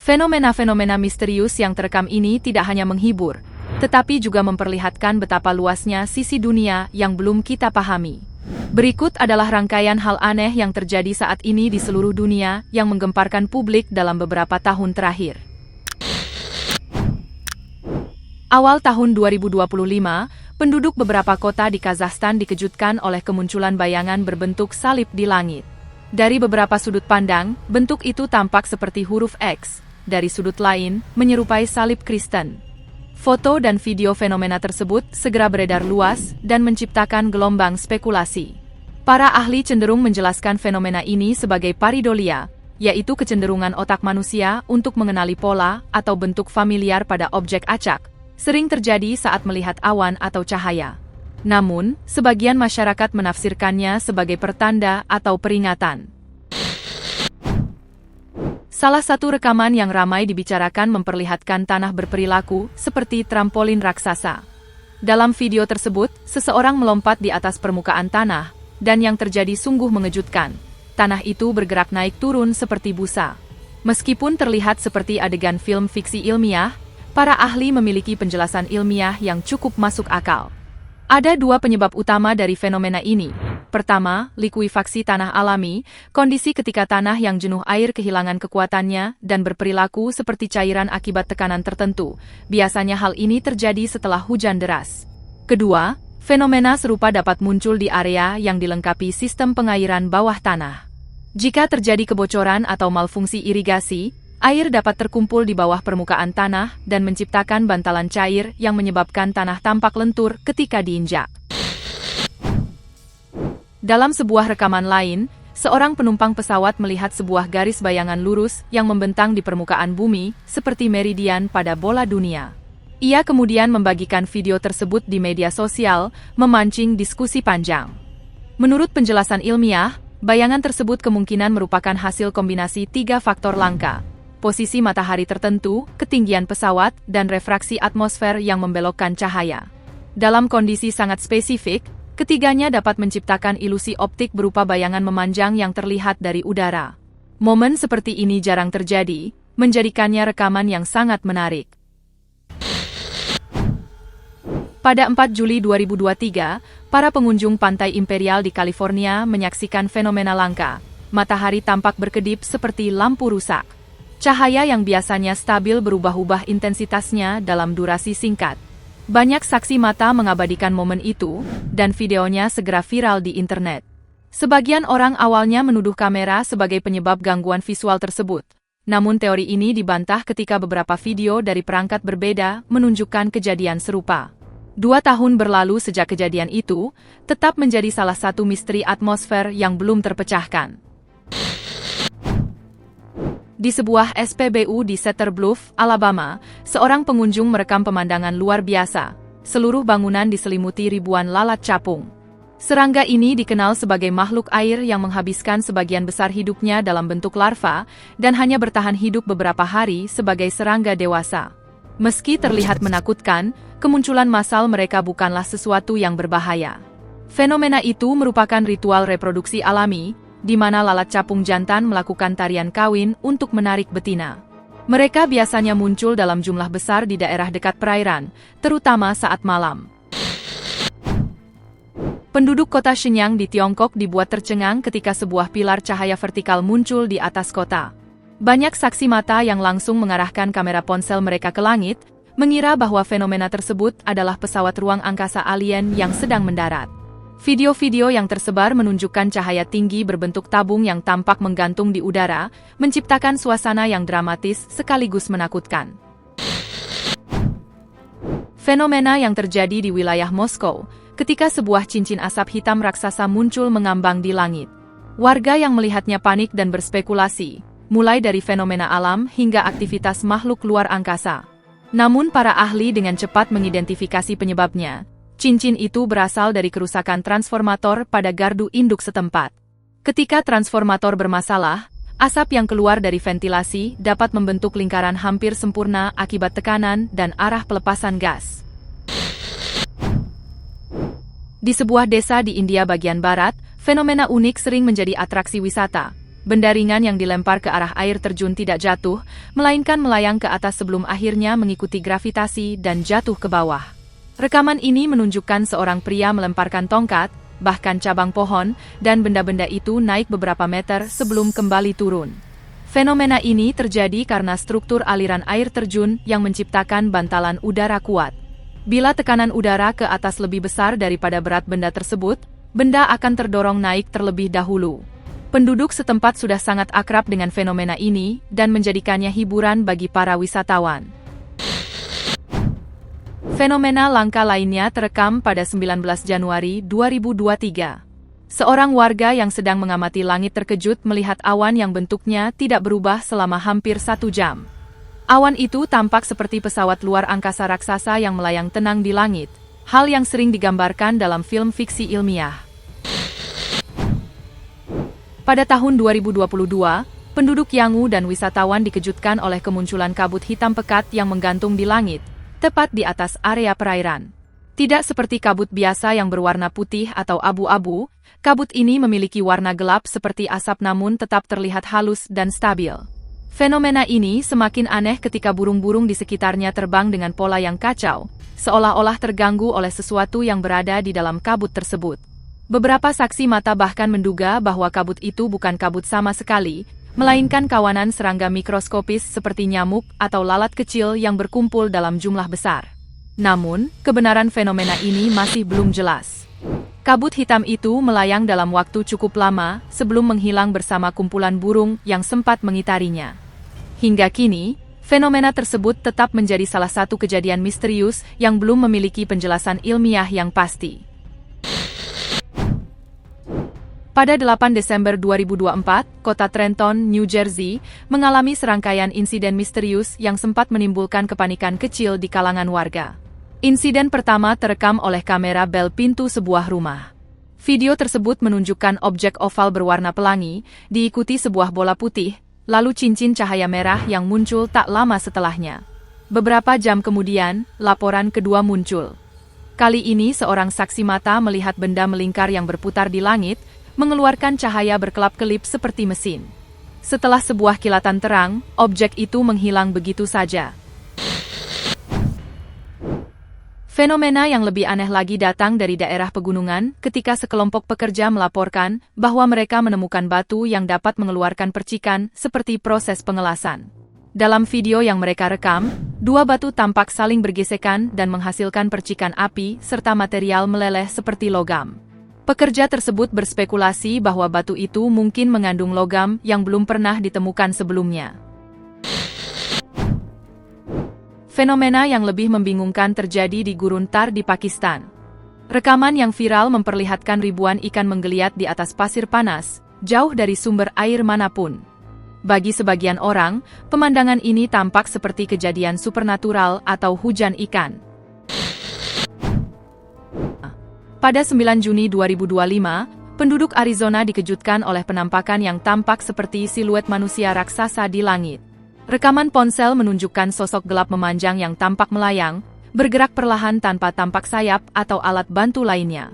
Fenomena-fenomena misterius yang terekam ini tidak hanya menghibur, tetapi juga memperlihatkan betapa luasnya sisi dunia yang belum kita pahami. Berikut adalah rangkaian hal aneh yang terjadi saat ini di seluruh dunia yang menggemparkan publik dalam beberapa tahun terakhir. Awal tahun 2025, penduduk beberapa kota di Kazakhstan dikejutkan oleh kemunculan bayangan berbentuk salib di langit. Dari beberapa sudut pandang, bentuk itu tampak seperti huruf X. Dari sudut lain, menyerupai salib Kristen. Foto dan video fenomena tersebut segera beredar luas dan menciptakan gelombang spekulasi. Para ahli cenderung menjelaskan fenomena ini sebagai pareidolia, yaitu kecenderungan otak manusia untuk mengenali pola atau bentuk familiar pada objek acak, sering terjadi saat melihat awan atau cahaya. Namun, sebagian masyarakat menafsirkannya sebagai pertanda atau peringatan. Salah satu rekaman yang ramai dibicarakan memperlihatkan tanah berperilaku seperti trampolin raksasa. Dalam video tersebut, seseorang melompat di atas permukaan tanah, dan yang terjadi sungguh mengejutkan. Tanah itu bergerak naik turun seperti busa. Meskipun terlihat seperti adegan film fiksi ilmiah, para ahli memiliki penjelasan ilmiah yang cukup masuk akal. Ada dua penyebab utama dari fenomena ini. Pertama, likuifaksi tanah alami, kondisi ketika tanah yang jenuh air kehilangan kekuatannya dan berperilaku seperti cairan akibat tekanan tertentu. Biasanya hal ini terjadi setelah hujan deras. Kedua, fenomena serupa dapat muncul di area yang dilengkapi sistem pengairan bawah tanah. Jika terjadi kebocoran atau malfungsi irigasi, air dapat terkumpul di bawah permukaan tanah dan menciptakan bantalan cair yang menyebabkan tanah tampak lentur ketika diinjak. Dalam sebuah rekaman lain, seorang penumpang pesawat melihat sebuah garis bayangan lurus yang membentang di permukaan bumi, seperti meridian pada bola dunia. Ia kemudian membagikan video tersebut di media sosial, memancing diskusi panjang. Menurut penjelasan ilmiah, bayangan tersebut kemungkinan merupakan hasil kombinasi 3 faktor langka: posisi matahari tertentu, ketinggian pesawat, dan refraksi atmosfer yang membelokkan cahaya. Dalam kondisi sangat spesifik, ketiganya dapat menciptakan ilusi optik berupa bayangan memanjang yang terlihat dari udara. Momen seperti ini jarang terjadi, menjadikannya rekaman yang sangat menarik. Pada 4 Juli 2023, para pengunjung Pantai Imperial di California menyaksikan fenomena langka. Matahari tampak berkedip seperti lampu rusak. Cahaya yang biasanya stabil berubah-ubah intensitasnya dalam durasi singkat. Banyak saksi mata mengabadikan momen itu, dan videonya segera viral di internet. Sebagian orang awalnya menuduh kamera sebagai penyebab gangguan visual tersebut. Namun teori ini dibantah ketika beberapa video dari perangkat berbeda menunjukkan kejadian serupa. 2 tahun berlalu sejak kejadian itu, tetap menjadi salah satu misteri atmosfer yang belum terpecahkan. Di sebuah SPBU di Cedar Bluff, Alabama, seorang pengunjung merekam pemandangan luar biasa. Seluruh bangunan diselimuti ribuan lalat capung. Serangga ini dikenal sebagai makhluk air yang menghabiskan sebagian besar hidupnya dalam bentuk larva, dan hanya bertahan hidup beberapa hari sebagai serangga dewasa. Meski terlihat menakutkan, kemunculan massal mereka bukanlah sesuatu yang berbahaya. Fenomena itu merupakan ritual reproduksi alami, di mana lalat capung jantan melakukan tarian kawin untuk menarik betina. Mereka biasanya muncul dalam jumlah besar di daerah dekat perairan, terutama saat malam. Penduduk kota Shenyang di Tiongkok dibuat tercengang ketika sebuah pilar cahaya vertikal muncul di atas kota. Banyak saksi mata yang langsung mengarahkan kamera ponsel mereka ke langit, mengira bahwa fenomena tersebut adalah pesawat ruang angkasa alien yang sedang mendarat. Video-video yang tersebar menunjukkan cahaya tinggi berbentuk tabung yang tampak menggantung di udara, menciptakan suasana yang dramatis sekaligus menakutkan. Fenomena yang terjadi di wilayah Moskow, ketika sebuah cincin asap hitam raksasa muncul mengambang di langit. Warga yang melihatnya panik dan berspekulasi, mulai dari fenomena alam hingga aktivitas makhluk luar angkasa. Namun para ahli dengan cepat mengidentifikasi penyebabnya. Cincin itu berasal dari kerusakan transformator pada gardu induk setempat. Ketika transformator bermasalah, asap yang keluar dari ventilasi dapat membentuk lingkaran hampir sempurna akibat tekanan dan arah pelepasan gas. Di sebuah desa di India bagian barat, fenomena unik sering menjadi atraksi wisata. Benda ringan yang dilempar ke arah air terjun tidak jatuh, melainkan melayang ke atas sebelum akhirnya mengikuti gravitasi dan jatuh ke bawah. Rekaman ini menunjukkan seorang pria melemparkan tongkat, bahkan cabang pohon, dan benda-benda itu naik beberapa meter sebelum kembali turun. Fenomena ini terjadi karena struktur aliran air terjun yang menciptakan bantalan udara kuat. Bila tekanan udara ke atas lebih besar daripada berat benda tersebut, benda akan terdorong naik terlebih dahulu. Penduduk setempat sudah sangat akrab dengan fenomena ini dan menjadikannya hiburan bagi para wisatawan. Fenomena langka lainnya terekam pada 19 Januari 2023. Seorang warga yang sedang mengamati langit terkejut melihat awan yang bentuknya tidak berubah selama hampir 1 jam. Awan itu tampak seperti pesawat luar angkasa raksasa yang melayang tenang di langit, hal yang sering digambarkan dalam film fiksi ilmiah. Pada tahun 2022, penduduk Yangon dan wisatawan dikejutkan oleh kemunculan kabut hitam pekat yang menggantung di langit, tepat di atas area perairan. Tidak seperti kabut biasa yang berwarna putih atau abu-abu, kabut ini memiliki warna gelap seperti asap namun tetap terlihat halus dan stabil. Fenomena ini semakin aneh ketika burung-burung di sekitarnya terbang dengan pola yang kacau, seolah-olah terganggu oleh sesuatu yang berada di dalam kabut tersebut. Beberapa saksi mata bahkan menduga bahwa kabut itu bukan kabut sama sekali, melainkan kawanan serangga mikroskopis seperti nyamuk atau lalat kecil yang berkumpul dalam jumlah besar. Namun, kebenaran fenomena ini masih belum jelas. Kabut hitam itu melayang dalam waktu cukup lama sebelum menghilang bersama kumpulan burung yang sempat mengitarinya. Hingga kini, fenomena tersebut tetap menjadi salah satu kejadian misterius yang belum memiliki penjelasan ilmiah yang pasti. Pada 8 Desember 2024, kota Trenton, New Jersey, mengalami serangkaian insiden misterius yang sempat menimbulkan kepanikan kecil di kalangan warga. Insiden pertama terekam oleh kamera bel pintu sebuah rumah. Video tersebut menunjukkan objek oval berwarna pelangi, diikuti sebuah bola putih, lalu cincin cahaya merah yang muncul tak lama setelahnya. Beberapa jam kemudian, laporan kedua muncul. Kali ini seorang saksi mata melihat benda melingkar yang berputar di langit, mengeluarkan cahaya berkelap-kelip seperti mesin. Setelah sebuah kilatan terang, objek itu menghilang begitu saja. Fenomena yang lebih aneh lagi datang dari daerah pegunungan ketika sekelompok pekerja melaporkan bahwa mereka menemukan batu yang dapat mengeluarkan percikan seperti proses pengelasan. Dalam video yang mereka rekam, dua batu tampak saling bergesekan dan menghasilkan percikan api serta material meleleh seperti logam. Pekerja tersebut berspekulasi bahwa batu itu mungkin mengandung logam yang belum pernah ditemukan sebelumnya. Fenomena yang lebih membingungkan terjadi di Gurun Thar di Pakistan. Rekaman yang viral memperlihatkan ribuan ikan menggeliat di atas pasir panas, jauh dari sumber air manapun. Bagi sebagian orang, pemandangan ini tampak seperti kejadian supernatural atau hujan ikan. Pada 9 Juni 2025, penduduk Arizona dikejutkan oleh penampakan yang tampak seperti siluet manusia raksasa di langit. Rekaman ponsel menunjukkan sosok gelap memanjang yang tampak melayang, bergerak perlahan tanpa tampak sayap atau alat bantu lainnya.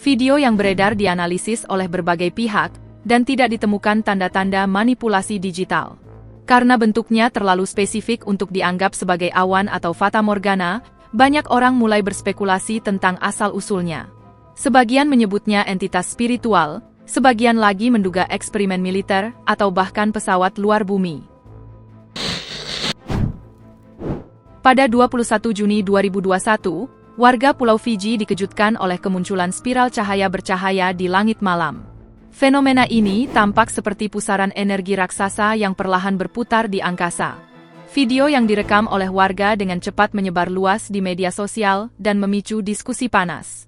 Video yang beredar dianalisis oleh berbagai pihak, dan tidak ditemukan tanda-tanda manipulasi digital. Karena bentuknya terlalu spesifik untuk dianggap sebagai awan atau fata morgana, banyak orang mulai berspekulasi tentang asal-usulnya. Sebagian menyebutnya entitas spiritual, sebagian lagi menduga eksperimen militer atau bahkan pesawat luar bumi. Pada 21 Juni 2021, warga Pulau Fiji dikejutkan oleh kemunculan spiral cahaya bercahaya di langit malam. Fenomena ini tampak seperti pusaran energi raksasa yang perlahan berputar di angkasa. Video yang direkam oleh warga dengan cepat menyebar luas di media sosial dan memicu diskusi panas.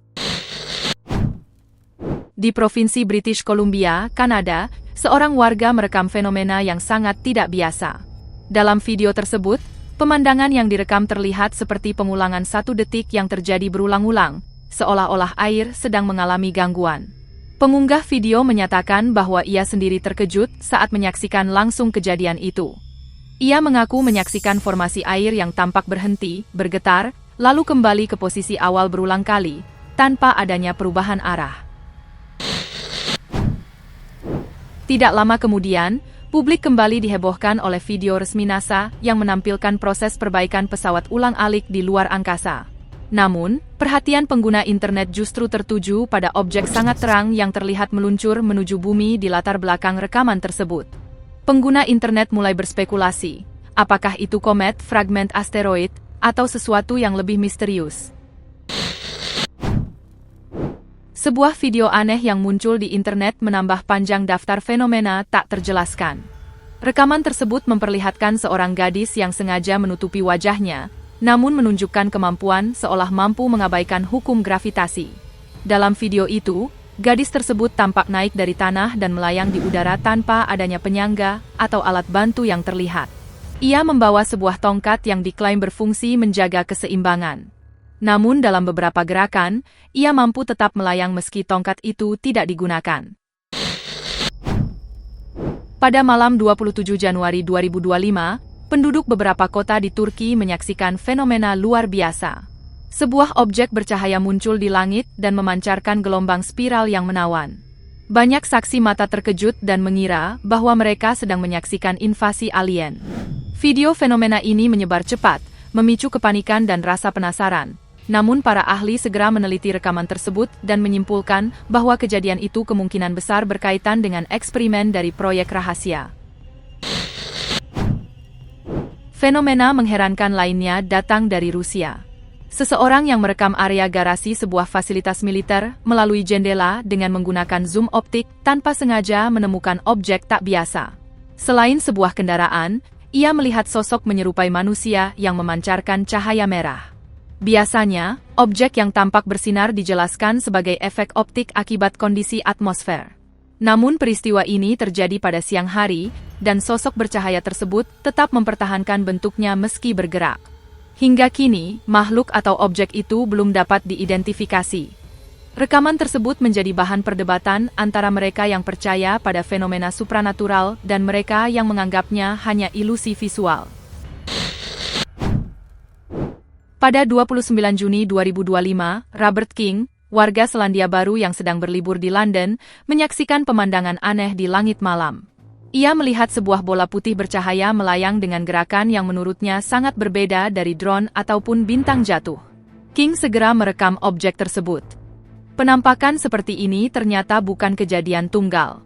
Di Provinsi British Columbia, Kanada, seorang warga merekam fenomena yang sangat tidak biasa. Dalam video tersebut, pemandangan yang direkam terlihat seperti pengulangan 1 detik yang terjadi berulang-ulang, seolah-olah air sedang mengalami gangguan. Pengunggah video menyatakan bahwa ia sendiri terkejut saat menyaksikan langsung kejadian itu. Ia mengaku menyaksikan formasi air yang tampak berhenti, bergetar, lalu kembali ke posisi awal berulang kali, tanpa adanya perubahan arah. Tidak lama kemudian, publik kembali dihebohkan oleh video resmi NASA yang menampilkan proses perbaikan pesawat ulang-alik di luar angkasa. Namun, perhatian pengguna internet justru tertuju pada objek sangat terang yang terlihat meluncur menuju bumi di latar belakang rekaman tersebut. Pengguna internet mulai berspekulasi, apakah itu komet, fragmen asteroid, atau sesuatu yang lebih misterius. Sebuah video aneh yang muncul di internet menambah panjang daftar fenomena tak terjelaskan. Rekaman tersebut memperlihatkan seorang gadis yang sengaja menutupi wajahnya, namun menunjukkan kemampuan seolah mampu mengabaikan hukum gravitasi. Dalam video itu, gadis tersebut tampak naik dari tanah dan melayang di udara tanpa adanya penyangga atau alat bantu yang terlihat. Ia membawa sebuah tongkat yang diklaim berfungsi menjaga keseimbangan. Namun dalam beberapa gerakan, ia mampu tetap melayang meski tongkat itu tidak digunakan. Pada malam 27 Januari 2025, penduduk beberapa kota di Turki menyaksikan fenomena luar biasa. Sebuah objek bercahaya muncul di langit dan memancarkan gelombang spiral yang menawan. Banyak saksi mata terkejut dan mengira bahwa mereka sedang menyaksikan invasi alien. Video fenomena ini menyebar cepat, memicu kepanikan dan rasa penasaran. Namun para ahli segera meneliti rekaman tersebut dan menyimpulkan bahwa kejadian itu kemungkinan besar berkaitan dengan eksperimen dari proyek rahasia. Fenomena mengherankan lainnya datang dari Rusia. Seseorang yang merekam area garasi sebuah fasilitas militer melalui jendela dengan menggunakan zoom optik tanpa sengaja menemukan objek tak biasa. Selain sebuah kendaraan, ia melihat sosok menyerupai manusia yang memancarkan cahaya merah. Biasanya, objek yang tampak bersinar dijelaskan sebagai efek optik akibat kondisi atmosfer. Namun peristiwa ini terjadi pada siang hari, dan sosok bercahaya tersebut tetap mempertahankan bentuknya meski bergerak. Hingga kini, makhluk atau objek itu belum dapat diidentifikasi. Rekaman tersebut menjadi bahan perdebatan antara mereka yang percaya pada fenomena supranatural dan mereka yang menganggapnya hanya ilusi visual. Pada 29 Juni 2025, Robert King, warga Selandia Baru yang sedang berlibur di London, menyaksikan pemandangan aneh di langit malam. Ia melihat sebuah bola putih bercahaya melayang dengan gerakan yang menurutnya sangat berbeda dari drone ataupun bintang jatuh. King segera merekam objek tersebut. Penampakan seperti ini ternyata bukan kejadian tunggal.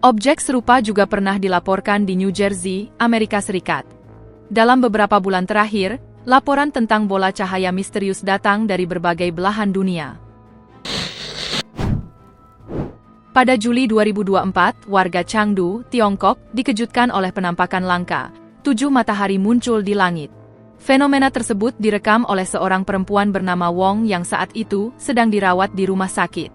Objek serupa juga pernah dilaporkan di New Jersey, Amerika Serikat. Dalam beberapa bulan terakhir, laporan tentang bola cahaya misterius datang dari berbagai belahan dunia. Pada Juli 2024, warga Chengdu, Tiongkok, dikejutkan oleh penampakan langka. 7 matahari muncul di langit. Fenomena tersebut direkam oleh seorang perempuan bernama Wong yang saat itu sedang dirawat di rumah sakit.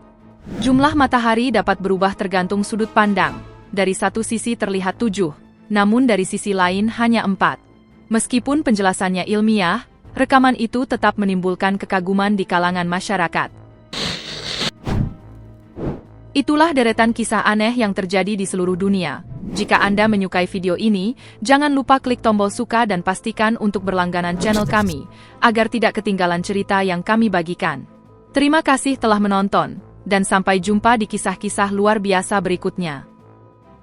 Jumlah matahari dapat berubah tergantung sudut pandang. Dari satu sisi terlihat 7, namun dari sisi lain hanya 4. Meskipun penjelasannya ilmiah, rekaman itu tetap menimbulkan kekaguman di kalangan masyarakat. Itulah deretan kisah aneh yang terjadi di seluruh dunia. Jika Anda menyukai video ini, jangan lupa klik tombol suka dan pastikan untuk berlangganan channel kami, agar tidak ketinggalan cerita yang kami bagikan. Terima kasih telah menonton, dan sampai jumpa di kisah-kisah luar biasa berikutnya.